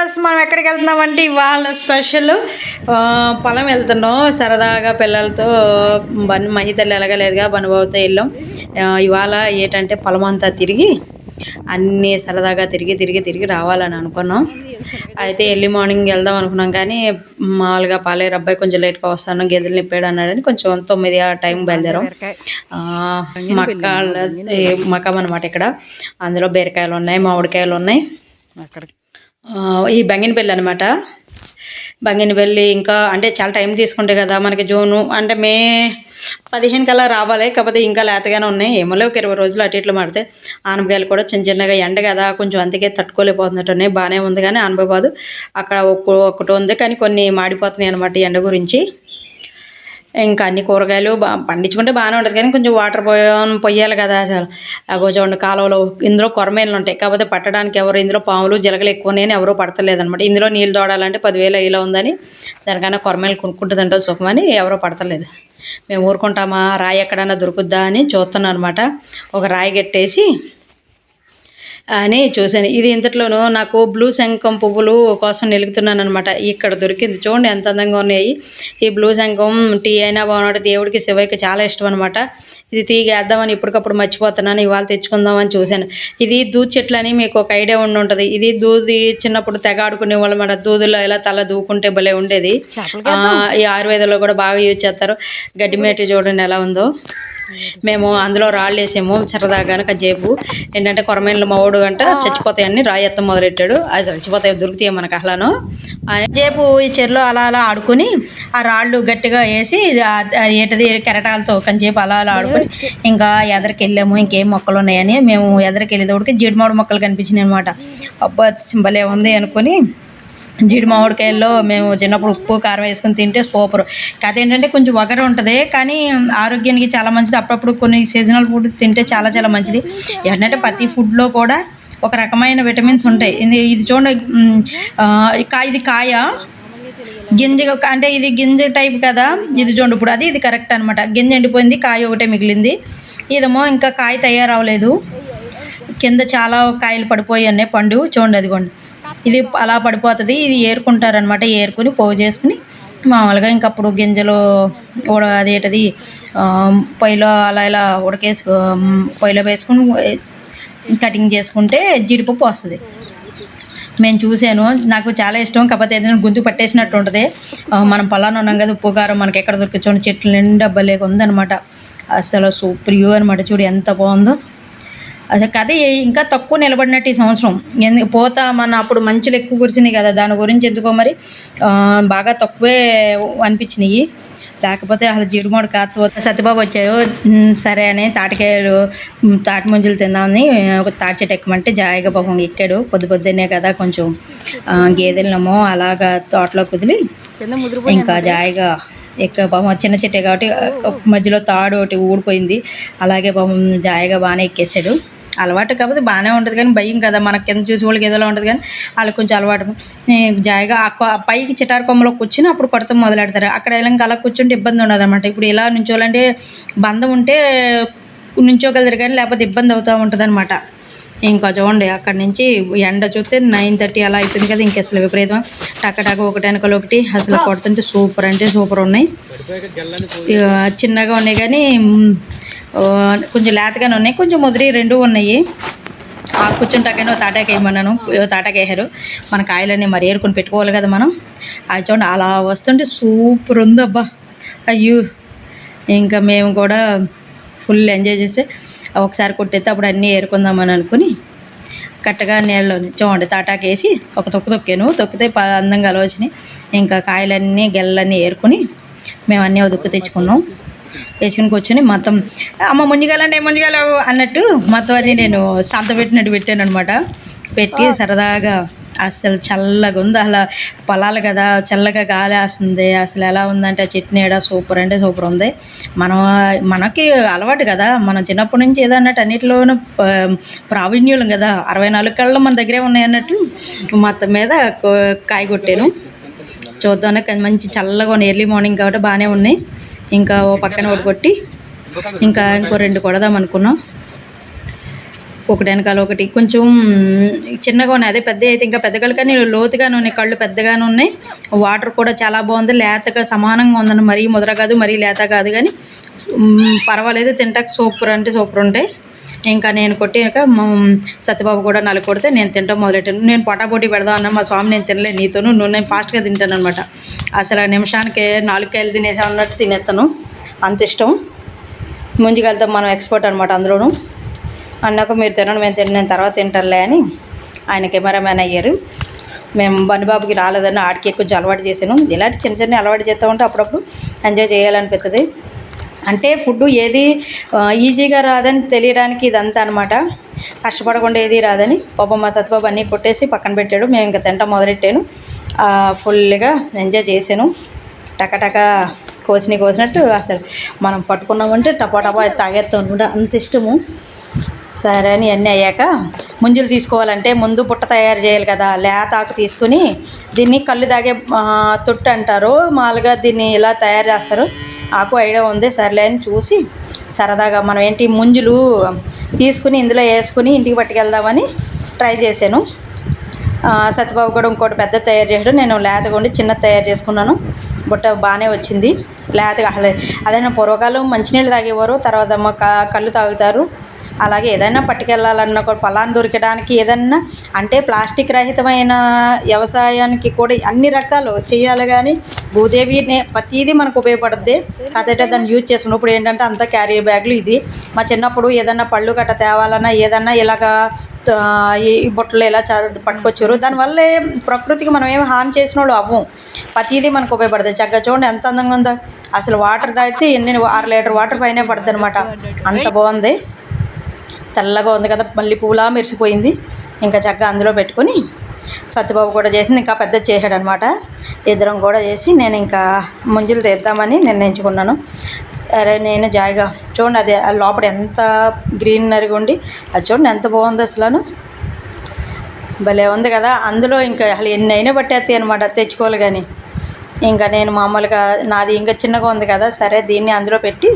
Viewers, మనం ఎక్కడికి వెళ్తున్నామంటే ఇవాళ స్పెషల్ పొలం వెళ్తున్నాం సరదాగా పిల్లలతో. మహితల్లి ఎలాగలేదుగా బనుబాబుతో వెళ్ళాం. ఇవాళ ఏంటంటే పొలం అంతా తిరిగి అన్నీ సరదాగా తిరిగి రావాలని అనుకున్నాం. అయితే ఎర్లీ మార్నింగ్ వెళ్దాం అనుకున్నాం, కానీ మామూలుగా పాలేరు అబ్బాయి కొంచెం లేట్గా వస్తాను, గేదెలు నిప్పాడు అన్నాడని కొంచెం 9 ఆ టైం బయలుదేరాం. మకాం అనమాట ఇక్కడ. అందులో బీరకాయలు ఉన్నాయి, మామిడికాయలు ఉన్నాయి. ఈ బంగినపల్లి అనమాట. బంగినపల్లి ఇంకా అంటే చాలా టైం తీసుకుంటే కదా మనకి. జూను అంటే మే 15 కల్లా రావాలి, కాకపోతే ఇంకా లేతగానే ఉన్నాయి. ఏమోలే ఒక 20 రోజులు అటు ఇట్లు మాడితే. ఆనపకాయలు కూడా చిన్నగా ఎండ కదా కొంచెం, అందుకే తట్టుకోలేకపోతున్నట్టు ఉన్నాయి. బాగానే ఉంది కానీ ఆనపబాదు అక్కడ ఒకటి ఉంది, కానీ కొన్ని మాడిపోతున్నాయి అనమాట ఎండ గురించి. ఇంకా అన్ని కూరగాయలు పండించుకుంటే బాగానే ఉంటుంది, కానీ కొంచెం వాటర్ పొయ్యాలి కదా. అసలు చూడండి కాలువలో ఇందులో కొరమేలు ఉంటాయి, కాకపోతే పట్టడానికి ఎవరు, ఇందులో పాములు జలగలు ఎక్కువ నేను ఎవరో పడతలేదు అనమాట. ఇందులో నీళ్ళు తోడాలంటే 10,000 ఇలా ఉందని, దానికన్నా కొరమేలు కొనుక్కుంటుందంటే సుఖమని ఎవరో పడతలేదు. మేము ఊరుకుంటామా, రాయి ఎక్కడన్నా దొరుకుద్దా అని చూస్తున్నాను అనమాట. ఒక రాయి కట్టేసి అని చూశాను. ఇది ఇంతట్లోనూ నాకు బ్లూ శంఖం పువ్వులు కోసం నిలుగుతున్నాను అనమాట. ఇక్కడ దొరికింది, చూడండి ఎంత అందంగా ఉన్నాయి. ఈ బ్లూ శంఖం టీ అయినా బాగున్నాడు, దేవుడికి శివయ్యకి చాలా ఇష్టం అనమాట. ఇది తీగేద్దామని ఇప్పటికప్పుడు మర్చిపోతున్నాను, ఇవాళ తెచ్చుకుందామని చూశాను. ఇది దూది చెట్లు అని మీకు ఒక ఐడియా ఉంటుంది. ఇది దూది చిన్నప్పుడు తెగ ఆడుకునే వాళ్ళు మన దూదులో ఇలా తల దూకుంటే భలే ఉండేది. ఈ ఆయుర్వేదంలో కూడా బాగా యూజ్ చేస్తారు. గడ్డి మేటి చూడండి ఎలా ఉందో. మేము అందులో రాళ్ళు వేసాము సరదాగా కాసేపు. ఏంటంటే కొరమేళ్ళు మావాడు అంటే చచ్చిపోతాయని రాయి ఎత్తం మొదలెట్టాడు. అది చచ్చిపోతాయి, దొరుకుతాయి మనకు అహ్లాను అని సేపు ఈ చెరులో అలా ఆడుకుని ఆ రాళ్ళు గట్టిగా వేసి ఏంటది కెరటాలతో కొంచెంసేపు అలా ఆడుకొని ఇంకా ఎదరికి వెళ్ళాము. ఇంకేం మొక్కలు ఉన్నాయని మేము ఎదరికి వెళ్ళేటోడికి జీడిమామిడి మొక్కలు కనిపించినాయి అనమాట. అబ్బా సింబలే ఉంది అనుకుని జీడి మామిడికాయల్లో మేము చిన్నప్పుడు ఉప్పు కారం వేసుకుని తింటే సూపర్. కథ ఏంటంటే కొంచెం వగర ఉంటుంది, కానీ ఆరోగ్యానికి చాలా మంచిది. అప్పుడప్పుడు కొన్ని సీజనల్ ఫుడ్ తింటే చాలా చాలా మంచిది. ఏంటంటే ప్రతి ఫుడ్లో కూడా ఒక రకమైన విటమిన్స్ ఉంటాయి. ఇది చూడండి, ఇది కాయ గింజ అంటే ఇది గింజ టైప్ కదా. ఇది చూడండి ఇప్పుడు ఇది కరెక్ట్ అనమాట. గింజ ఎండిపోయింది, కాయ ఒకటే మిగిలింది. ఇదేమో ఇంకా కాయ తయారవలేదు, కింద చాలా కాయలు పడిపోయి ఉన్నాయి పండు. చూడండి అదిగోండి, ఇది అలా పడిపోతుంది. ఇది ఏరుకుంటారనమాట. ఏరుకుని పోగు చేసుకుని మామూలుగా ఇంకప్పుడు గింజలు అదేటది పొయ్యిలో అలా ఇలా పొయ్యిలో వేసుకుని కటింగ్ చేసుకుంటే జీడిపప్పు వస్తుంది. మేము చూశాను, నాకు చాలా ఇష్టం. కాకపోతే ఏదైనా గొంతు పట్టేసినట్టు ఉంటుంది. మనం పొలాన్ని ఉన్నాం కదా, ఉప్పు కారం మనకి ఎక్కడ దొరికించండి, చెట్లు నిండా భలేగా ఉందనమాట. అసలు సూపర్ వ్యూ అనమాట. చూడు ఎంత బాగుందో. అసలు కథ ఇంకా తక్కువ నిలబడినట్టు ఈ సంవత్సరం. పోతా మన అప్పుడు మంచులు ఎక్కువ కురిసినాయి కదా, దాని గురించి ఎందుకో మరి బాగా తక్కువే అనిపించినాయి. లేకపోతే అసలు జీడిమాడు కాస్త సత్యబాబు వచ్చారు, సరే అని తాటి ముంజలు తిందామని ఒక తాటి చెట్టు ఎక్కమంటే జాయిగా పాపం ఎక్కాడు. పొద్దున్నే కదా కొంచెం గేదెలనేమో అలాగా తోటలో కుదిలి ఇంకా జాయిగా పాపం చిన్న చెట్టే కాబట్టి మధ్యలో తాడు ఒకటి ఊడిపోయింది. అలాగే పాపం జాయిగా బాగానే ఎక్కేసాడు. అలవాటు కాకపోతే బాగానే ఉంటుంది, కానీ భయం కదా మనకి కింద చూసి వాళ్ళకి ఏదోలా ఉంటుంది, కానీ వాళ్ళకి కొంచెం అలవాటు. జాయిగా పైకి చిటారు కొమ్మలో కూర్చుని అప్పుడు కొడతాం మొదలెడతారు. అక్కడ ఇలా అలా కూర్చుంటే ఇబ్బంది ఉండదు అనమాట. ఇప్పుడు ఇలా నుంచోవాలంటే బంధం ఉంటే నుంచోగలరు, కానీ లేకపోతే ఇబ్బంది అవుతూ ఉంటుంది అనమాట. ఇంకా చూడండి అక్కడి నుంచి ఎండ చూస్తే 9:30 అలా అయిపోయింది కదా. ఇంక అసలు విపరీతం టక్కటాక ఒకటి వెనకలు ఒకటి అసలు కొడుతుంటే సూపర్ అంటే సూపర్ ఉన్నాయి. చిన్నగా ఉన్నాయి కానీ కొంచెం లేతగానే ఉన్నాయి, కొంచెం ముదిరి రెండు ఉన్నాయి. కూర్చుంటాకైనా తాటాక వేయమన్నాను, తాటాక వేసారు. మన కాయలన్నీ మరి ఏరుకొని పెట్టుకోవాలి కదా మనం. అది చూడండి అలా వస్తుంటే సూపర్ ఉంది అబ్బా. అయ్యో ఇంకా మేము కూడా ఫుల్ ఎంజాయ్ చేసి ఒకసారి కొట్టేస్తే అప్పుడు అన్నీ ఏరుకుందామని అనుకుని కట్టగా నీళ్ళలోని చూడండి తాటాక వేసి ఒక తొక్కాను. తొక్కితే అందంగా వచ్చినాయి. ఇంకా కాయలన్నీ గెల్లన్నీ ఏరుకొని మేము అన్నీ దుక్కు తెచ్చుకున్నాం. తెచ్చుకుని కూర్చొని మొత్తం అమ్మ ముంజగాలంటే ముంజగాలు అన్నట్టు మొత్తం అన్నీ నేను సంత పెట్టినట్టు పెట్టాను అనమాట. పెట్టి సరదాగా అసలు చల్లగా ఉంది. అలా పొలాలు కదా, చల్లగా గాలి వేస్తుంది. అసలు ఎలా ఉందంటే ఆ చెట్టు నీడ సూపర్ అంటే సూపర్ ఉంది. మనకి అలవాటు కదా, మనం చిన్నప్పటి నుంచి ఏదో అన్నట్టు అన్నింటిలోనూ ప్రావీణ్యులం కదా. 64 కళ్ళు మన దగ్గరే ఉన్నాయి అన్నట్టు మొత్తం మీద కాయ కొట్టాను. చూద్దాం, మంచి చల్లగా ఉన్నాయి. ఎర్లీ మార్నింగ్ కాబట్టి బాగానే ఉన్నాయి. ఇంకా ఓ పక్కన ఒకటి కొట్టి ఇంకా ఇంకో 2 కొడదాం అనుకున్నాం. ఒకటి వెనకాల ఒకటి కొంచెం చిన్నగా ఉన్నాయి. అదే పెద్ద అయితే ఇంకా పెద్దగా, కానీ లోతుగానే ఉన్నాయి, కళ్ళు పెద్దగానే ఉన్నాయి. వాటర్ కూడా చాలా బాగుంది, లేతగా సమానంగా ఉందండి. మరీ ముద్ర కాదు, మరీ లేత కాదు, కానీ పర్వాలేదు, తింటాక సూపర్ అంటే సూపర్ ఉంటాయి. ఇంకా నేను కొట్టాక సత్యబాబు కూడా 4 కొడితే నేను తింటాం మొదలెట్టాను. నేను పోటాపోటీ పెడదాం అన్నా, మా స్వామి నేను తినలే నీతోను, నువ్వు నేను ఫాస్ట్గా తింటాను అనమాట. అసలు నిమిషానికి 4 కాయలు తినేసా అన్నట్టు తినేస్తాను, అంత ఇష్టం. ముందుకెళ్తాం మనం ఎక్స్పర్ట్ అనమాట అందులోను. అన్నాక మీరు తినండి, మేము నేను తర్వాత తింటానులే అని ఆయన కెమెరామ్యాన్ అయ్యారు. మేము బన్నిబాబుకి రాలేదని ఆడికి ఎక్కువ అలవాటు చేశాను. ఇలాంటి చిన్న చిన్న అలవాటు చేస్తూ ఉంటే అప్పుడప్పుడు ఎంజాయ్ చేయాలనిపిస్తుంది. అంటే ఫుడ్ ఏది ఈజీగా రాదని తెలియడానికి ఇదంతా అనమాట. కష్టపడకుండా ఏది రాదని. పాపం మా సత్యబాబు అన్నీ కొట్టేసి పక్కన పెట్టాడు. మేము ఇంకా తింటాం మొదలెట్టాను. ఫుల్గా ఎంజాయ్ చేశాను. టకటక కోసినట్టు అసలు మనం పట్టుకున్నామంటే టపా టపా తాగేస్తాం అనమాట, అంత ఇష్టము. సరే అని అన్నీ అయ్యాక ముంజులు తీసుకోవాలంటే ముందు పుట్ట తయారు చేయాలి కదా. లేతాకు తీసుకుని దీన్ని కళ్ళు తాగే తొట్టు అంటారు, మామూలుగా దీన్ని ఇలా తయారు చేస్తారు. ఆకు ఐడియా ఉంది, సర్లే అని చూసి సరదాగా మనం ఏంటి ముంజులు తీసుకుని ఇందులో వేసుకుని ఇంటికి పట్టుకెళ్దామని ట్రై చేశాను. సత్యబాబు కూడా ఇంకోటి పెద్ద తయారు చేసాడు, నేను లేతగా ఉండి చిన్నది తయారు చేసుకున్నాను. బుట్ట బాగానే వచ్చింది లేతగా. అసలు అదైనా పూర్వకాలం మంచినీళ్ళు తాగేవారు, తర్వాత కళ్ళు తాగుతారు. అలాగే ఏదైనా పట్టుకెళ్ళాలన్న పొలాన్ని దొరకడానికి ఏదన్నా అంటే ప్లాస్టిక్ రహితమైన వ్యవసాయానికి కూడా అన్ని రకాలు చేయాలి. కానీ భూదేవి ప్రతిదీ మనకు ఉపయోగపడుద్ది. కాకపోతే దాన్ని యూజ్ చేసుకున్నప్పుడు ఇప్పుడు ఏంటంటే అంతా క్యారీ బ్యాగులు. ఇది మా చిన్నప్పుడు ఏదన్నా పళ్ళు గట్ట తేవాలన్నా ఏదన్నా ఇలాగా ఈ బుట్టలు ఇలా పట్టుకొచ్చారు. దానివల్ల ప్రకృతికి మనం ఏమి హాని చేసిన వాళ్ళు అవ్వం. ప్రతిదీ మనకు ఉపయోగపడుతుంది. చక్కగా చూడండి ఎంత అందంగా ఉందో. అసలు వాటర్ తాగితే 6 లీటర్ వాటర్ పైనే పడుతుంది అనమాట, అంత బాగుంది. తెల్లగా ఉంది కదా, మళ్ళీ పూలా మెరిసిపోయింది. ఇంకా చక్కగా అందులో పెట్టుకొని సత్యబాబు కూడా చేసింది, ఇంకా పెద్ద చేశాడు అనమాట. ఇద్దరం కూడా చేసి నేను ఇంకా ముంజులు తీద్దామని నిర్ణయించుకున్నాను. సరే నేను జాయిగా చూడండి, అది లోపల ఎంత గ్రీనరీగా ఉండి అది చూడండి ఎంత బాగుంది, అసలు భలే ఉంది కదా. అందులో ఇంకా అసలు ఎన్ని అయినా పట్టేస్తాయి అనమాట తెచ్చుకోవాలి. కానీ ఇంకా నేను మామూలుగా నాది ఇంకా చిన్నగా ఉంది కదా, సరే దీన్ని అందులో పెట్టి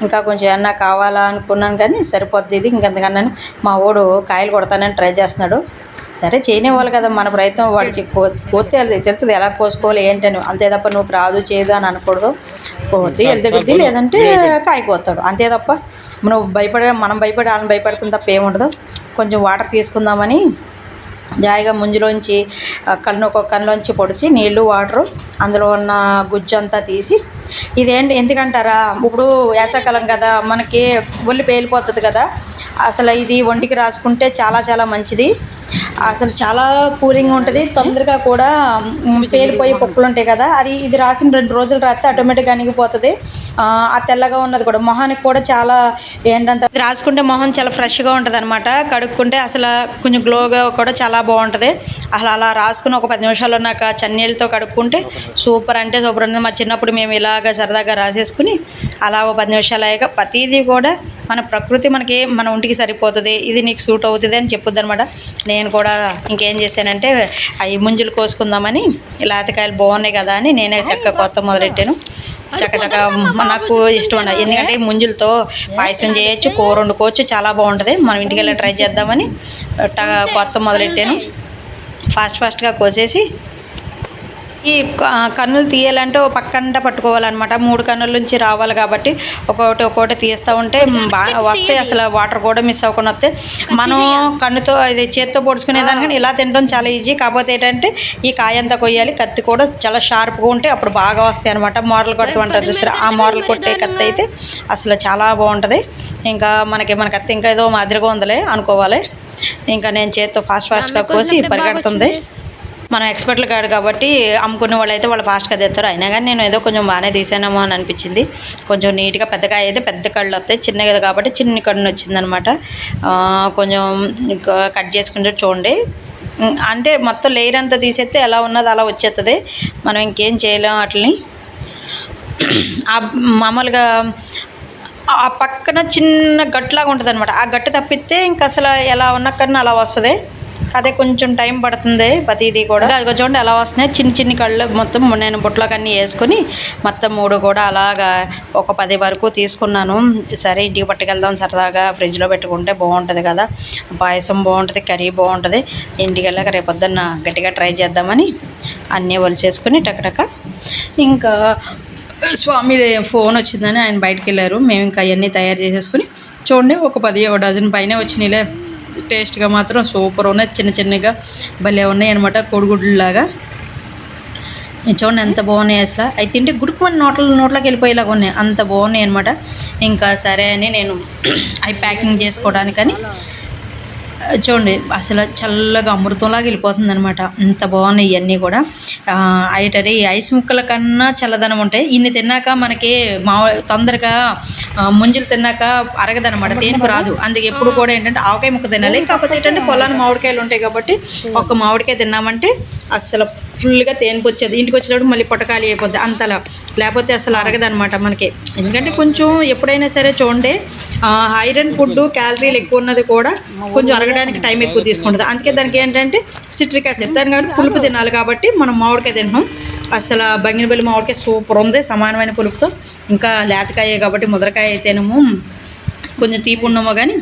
ఇంకా కొంచెం ఏమన్నా కావాలా అనుకున్నాను, కానీ సరిపోద్ది ఇది ఇంకెంతకన్నా. మా వాడు కాయలు కొడతానని ట్రై చేస్తున్నాడు. సరే చేయనివ్వాలి కదా, మన ప్రయత్నం వాడు కోస్తే తెలుస్తుంది ఎలా కోసుకోవాలి ఏంటని. అంతే తప్ప నువ్వు రాదు చేయదు అని అనకూడదు. కోతి వెళ్తే లేదంటే కాయ కోస్తాడు, అంతే తప్ప నువ్వు మనం భయపడి వాళ్ళని భయపడుతుంది తప్ప ఏముండదు. కొంచెం వాటర్ తీసుకుందామని జాయిగా ముంజులోంచి ఒక్కొక్క కన్నులోంచి పొడిచి నీళ్ళు వాటరు అందులో ఉన్న గుజ్జు అంతా తీసి, ఇదేంటి ఎందుకంటారా, ఇప్పుడు వేసవికాలం కదా మనకి ఒళ్ళు పేలిపోతుంది కదా. అసలు ఇది ఒంటికి రాసుకుంటే చాలా చాలా మంచిది. అసలు చాలా కూలింగ్ ఉంటుంది, తొందరగా కూడా పేలిపోయి పొక్కులు ఉంటాయి కదా. ఇది రాసిన 2 రోజులు రాస్తే ఆటోమేటిక్గా అణిగిపోతుంది. ఆ తెల్లగా ఉన్నది కూడా మొహానికి కూడా చాలా ఏంటంటే రాసుకుంటే మొహం చాలా ఫ్రెష్గా ఉంటుంది అనమాట. కడుక్కుంటే అసలు కొంచెం గ్లోగా కూడా చాలా బాగుంటుంది. అసలు అలా రాసుకుని ఒక 10 నిమిషాలు ఉన్నాక చన్నీళ్ళతో కడుక్కుంటే సూపర్ అంటే సూపర్ ఉంటుంది. మా చిన్నప్పుడు మేము ఇలాగ సరదాగా రాసేసుకుని అలా ఒక 10 నిమిషాలు అయ్యాక ప్రతిదీ కూడా మన ప్రకృతి మన ఒంటికి సరిపోతుంది, ఇది నీకు సూట్ అవుతుంది అని చెప్పుద్ది అనమాట. నేను కూడా ఇంకేం చేశానంటే అవి ముంజులు కోసుకుందామని లేతకాయలు బాగున్నాయి కదా అని నేనే చక్కగా కొత్త మొదలెట్టాను. చక్కగా నాకు ఇష్టం అండి, ఎందుకంటే ముంజులతో పాయసం చేయొచ్చు, కూర వండుకోవచ్చు, చాలా బాగుంటుంది. మనం ఇంటికి వెళ్ళి ట్రై చేద్దామని కొత్త మొదలెట్టాను. ఫాస్ట్గా కోసేసి ఈ కన్నులు తీయాలంటే ఓ పక్కంట పట్టుకోవాలన్నమాట. 3 కన్నుల నుంచి రావాలి కాబట్టి ఒక్కొక్కటి తీస్తూ ఉంటే బాగా వస్తాయి. అసలు వాటర్ కూడా మిస్ అవ్వకుండా వస్తాయి. మనం కన్నుతో ఇది చేత్తో పొడుచుకునేదానికని ఇలా తినడం చాలా ఈజీ. కాకపోతే ఏంటంటే ఈ కాయ అంతా కొయ్యాలి, కత్తి కూడా చాలా షార్ప్గా ఉంటే అప్పుడు బాగా వస్తాయి అనమాట. మోరలు కొట్టమంటారు చూసారా, ఆ మోరలు కొట్టే కత్తి అయితే అసలు చాలా బాగుంటుంది. ఇంకా మన కత్తి ఇంకా ఏదో మాదిరిగా ఉందిలే అనుకోవాలి. ఇంకా నేను చేత్తో ఫాస్ట్గా కోసి పరిగెడుతుంది. మనం ఎక్స్పర్ట్లు కాదు కాబట్టి అమ్ముకునే వాళ్ళు అయితే వాళ్ళు ఫాస్ట్గా తెస్తారు. అయినా కానీ నేను ఏదో కొంచెం బాగానే తీసానేమో అని అనిపించింది. కొంచెం నీట్గా పెద్దకాయ అయితే పెద్ద కళ్ళు వస్తాయి, చిన్నగా కాబట్టి చిన్న కన్ను వచ్చిందనమాట. కొంచెం కట్ చేసుకుంటే చూడండి, అంటే మొత్తం లేయర్ అంతా తీసేస్తే ఎలా ఉన్నది అలా వచ్చేస్తుంది. మనం ఇంకేం చేయలేం వాటిని. మామూలుగా ఆ పక్కన చిన్న గట్టులాగా ఉంటుంది అనమాట, ఆ గట్టు తప్పిస్తే ఇంక అసలు ఎలా ఉన్న కన్నా అలా వస్తుంది. అదే కొంచెం టైం పడుతుంది ప్రతిదీ కూడా. అది చూడండి ఎలా వస్తున్నాయి చిన్ని చిన్ని కళ్ళు. మొత్తం నేను బుట్టలోకి అన్నీ వేసుకొని మొత్తం 3 కూడా అలాగా ఒక 10 వరకు తీసుకున్నాను. సరే ఇంటికి పట్టుకెళ్దాం సరదాగా, ఫ్రిడ్జ్లో పెట్టుకుంటే బాగుంటుంది కదా, పాయసం బాగుంటుంది, కర్రీ బాగుంటుంది. ఇంటికి వెళ్ళాక రేపొద్దున్న గట్టిగా ట్రై చేద్దామని అన్నీ ఒలిచేసుకొని టకటక. ఇంకా స్వామి ఫోన్ వచ్చిందని ఆయన బయటికి వెళ్ళారు. మేము ఇంకా అవన్నీ తయారు చేసేసుకుని చూడండి ఒక 10 డజన్ పైన వచ్చినాయిలే. టేస్ట్గా మాత్రం సూపర్ ఉన్నాయి, చిన్న చిన్నగా భలే ఉన్నాయి అనమాట, కోడిగుడ్లులాగా. చూడండి ఎంత బాగున్నాయి అసలు. అవి తింటే గుడుకుమని నోట్లోకి వెళ్ళిపోయేలాగా ఉన్నాయి, అంత బాగున్నాయి అనమాట. ఇంకా సరే అని నేను అవి ప్యాకింగ్ చేసుకోవడానికని చూడండి అసలు చల్లగా అమృతంలాగా వెళ్ళిపోతుంది అనమాట, అంత బాగున్నాయి ఇవన్నీ కూడా. అయ్యేటది ఐస్ ముక్కల కన్నా చల్లదనం ఉంటాయి. ఇన్ని తిన్నాక మనకి తొందరగా ముంజలు తిన్నాక అరగదనమాట, తేనుపు రాదు. అందుకే ఎప్పుడు కూడా ఏంటంటే ఆవకాయ ముక్క తినాలి. కాకపోతే ఏంటంటే పొలాన్ని మామిడికాయలు ఉంటాయి కాబట్టి ఒక్క మామిడికాయ తిన్నామంటే అసలు ఫుల్గా తేనుపు వచ్చేది. ఇంటికి వచ్చేటప్పుడు మళ్ళీ పొట్టకాలి అయిపోద్ది అంతలా, లేకపోతే అసలు అరగదనమాట మనకి. ఎందుకంటే కొంచెం ఎప్పుడైనా సరే చూడండి ఐరన్ ఫుడ్ క్యాలరీలు ఎక్కువ ఉన్నది కూడా కొంచెం అరగడానికి టైం ఎక్కువ తీసుకుంటుంది. అందుకే దానికి ఏంటంటే సిట్రిక్ యాసిడ్, దాని కాబట్టి పులుపు తినాలి కాబట్టి మనం మామిడికాయ తింటాం. అసలు బంగినపల్లి మామిడికాయ సూపర్ ఉంది, సమానమైన పులుపుతో. ఇంకా లేతకాయ కాబట్టి ముద్రకాయ అయితేనేమో కొంచెం తీపి ఉన్నామో కానీ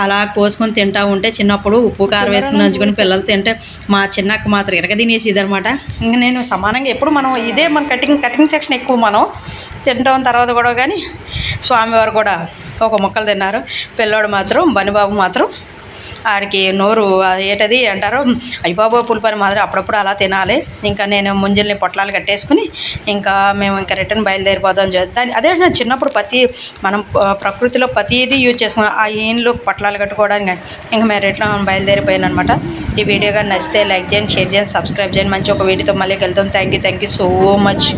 అలా కోసుకొని తింటూ ఉంటే చిన్నప్పుడు ఉప్పు కారం వేసుకుని నంచుకొని పిల్లలు తింటే మా చిన్నక్క మాత్రం ఇరగ తినేసేది అనమాట. ఇంకా నేను సమానంగా ఎప్పుడు మనం ఇదే మన కటింగ్ సెక్షన్ ఎక్కువ మనం తింటాం. తర్వాత కూడా కానీ స్వామివారు కూడా ఒక ముక్కలు తిన్నారు. పిల్లోడు మాత్రం బనిబాబు మాత్రం ఆడికి నోరు ఏటది అంటారు అయ్యబాబో పులిపని మాత్రం అప్పుడప్పుడు అలా తినాలి. ఇంకా నేను ముంజల్ని పొట్లాలు కట్టేసుకుని ఇంకా మేము ఇంకా రిటర్న్ బయలుదేరిపోదాం చేద్దాం. అదే చిన్నప్పుడు మనం ప్రకృతిలో ప్రతిదీ యూజ్ చేసుకున్నాం. ఆ ఈన్లు పొట్లాలు కట్టుకోవడానికి ఇంకా మేము రిటర్న్ బయలుదేరిపోయాను అనమాట. ఈ వీడియో కానీ నచ్చితే లైక్ చేయండి, షేర్ చేయండి, సబ్స్క్రైబ్ చేయండి. మంచి ఒక వీడియోతో మళ్ళీ వెళ్తాం. Thank you so much.